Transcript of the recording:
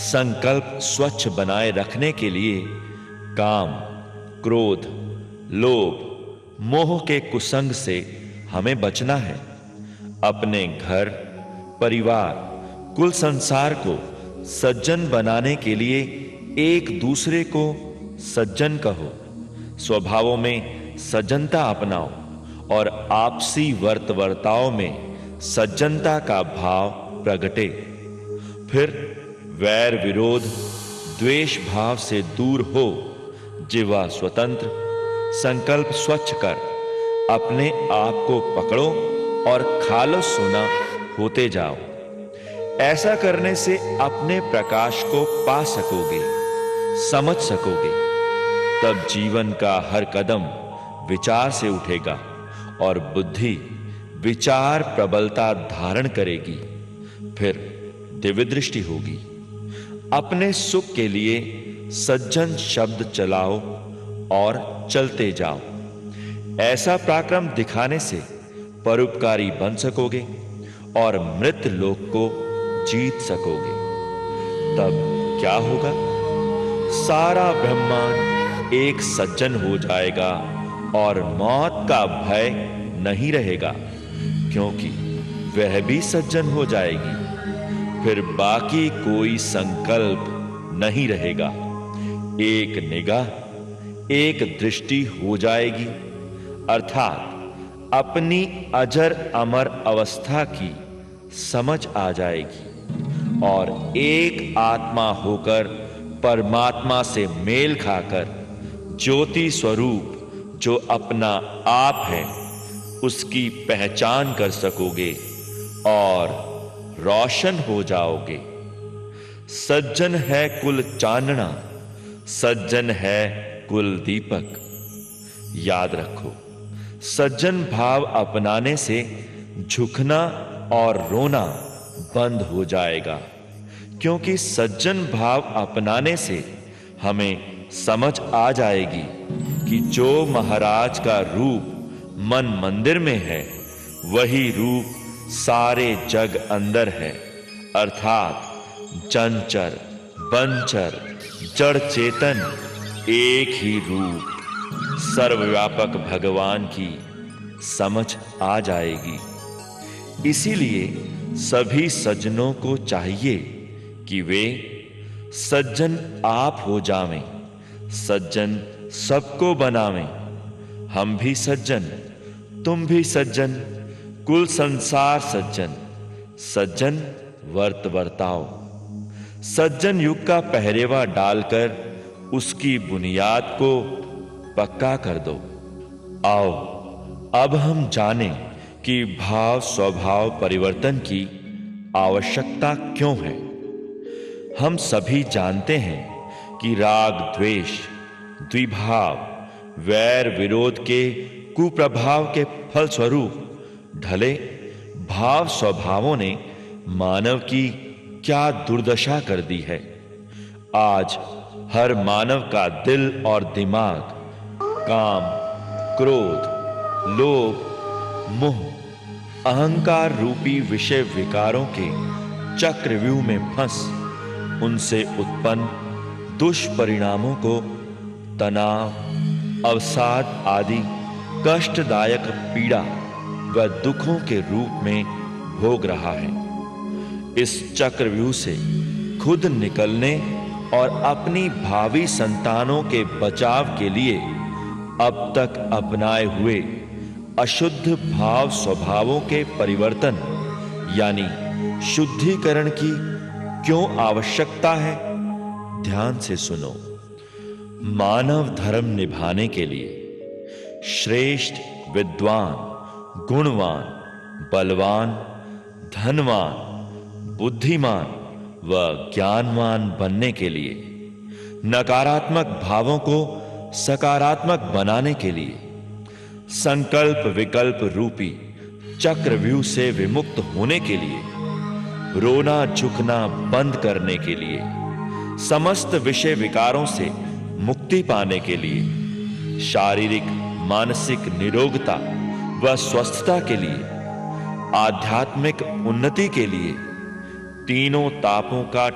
संकल्प स्वच्छ बनाए रखने के लिए काम, क्रोध, लोभ, मोह के कुसंग से हमें बचना है। अपने घर, परिवार, कुल संसार को सज्जन बनाने के लिए एक दूसरे को सज्जन कहो, स्वभावों में सज्जनता अपनाओ और आपसी वर्ताव में सज्जनता का भाव प्रगटे। फिर वैर विरोध द्वेष भाव से दूर हो, जिह्वा स्वतंत्र, संकल्प स्वच्छ कर अपने आप को पकड़ो और खालो सोना होते जाओ। ऐसा करने से अपने प्रकाश को पा सकोगे, समझ सकोगे। तब जीवन का हर कदम विचार से उठेगा और बुद्धि विचार प्रबलता धारण करेगी। फिर दिव्य दृष्टि होगी। अपने सुख के लिए सज्जन शब्द चलाओ और चलते जाओ। ऐसा पराक्रम दिखाने से परोपकारी बन सकोगे और मृत लोक को जीत सकोगे। तब क्या होगा? सारा ब्रह्मांड एक सज्जन हो जाएगा और मौत का भय नहीं रहेगा, क्योंकि वह भी सज्जन हो जाएगी। फिर बाकी कोई संकल्प नहीं रहेगा। एक निगाह, एक दृष्टि हो जाएगी, अर्थात अपनी अजर अमर अवस्था की समझ आ जाएगी और एक आत्मा होकर परमात्मा से मेल खाकर ज्योति स्वरूप जो अपना आप है उसकी पहचान कर सकोगे और रोशन हो जाओगे। सज्जन है कुल चानना, सज्जन है कुल दीपक। याद रखो, सज्जन भाव अपनाने से झुकना और रोना बंद हो जाएगा, क्योंकि सज्जन भाव अपनाने से हमें समझ आ जाएगी कि जो महाराज का रूप मन मंदिर में है, वही रूप सारे जग अंदर है, अर्थात चंचर, बंचर, जड़ चेतन एक ही रूप सर्वव्यापक भगवान की समझ आ जाएगी। इसीलिए सभी सज्जनों को चाहिए कि वे सज्जन आप हो जावें, सज्जन सबको बनावें। हम भी सज्जन, तुम भी सज्जन, कुल संसार सज्जन, सज्जन वर्ताओ। सज्जन युग का पहरेवा डालकर उसकी बुनियाद को पक्का कर दो। आओ अब हम जानें कि भाव स्वभाव परिवर्तन की आवश्यकता क्यों है। हम सभी जानते हैं कि राग द्वेष, द्विभाव, वैर विरोध के कुप्रभाव के फलस्वरूप ढले भाव स्वभावों ने मानव की क्या दुर्दशा कर दी है। आज हर मानव का दिल और दिमाग काम, क्रोध, लोभ, मोह, अहंकार रूपी विषय विकारों के चक्रव्यूह में फंस उनसे उत्पन्न दुष्परिणामों को तनाव, अवसाद आदि कष्टदायक पीड़ा व दुखों के रूप में भोग रहा है। इस चक्रव्यूह से खुद निकलने और अपनी भावी संतानों के बचाव के लिए अब तक अपनाए हुए अशुद्ध भाव स्वभावों के परिवर्तन यानी शुद्धिकरण की क्यों आवश्यकता है? ध्यान से सुनो। मानव धर्म निभाने के लिए श्रेष्ठ, विद्वान, गुणवान, बलवान, धनवान, बुद्धिमान व ज्ञानवान बनने के लिए, नकारात्मक भावों को सकारात्मक बनाने के लिए, संकल्प विकल्प रूपी चक्रव्यूह से विमुक्त होने के लिए, रोना झुकना बंद करने के लिए, समस्त विषय विकारों से मुक्ति पाने के लिए, शारीरिक मानसिक निरोगता व स्वस्थता के लिए, आध्यात्मिक उन्नति के लिए, तीनों तापों का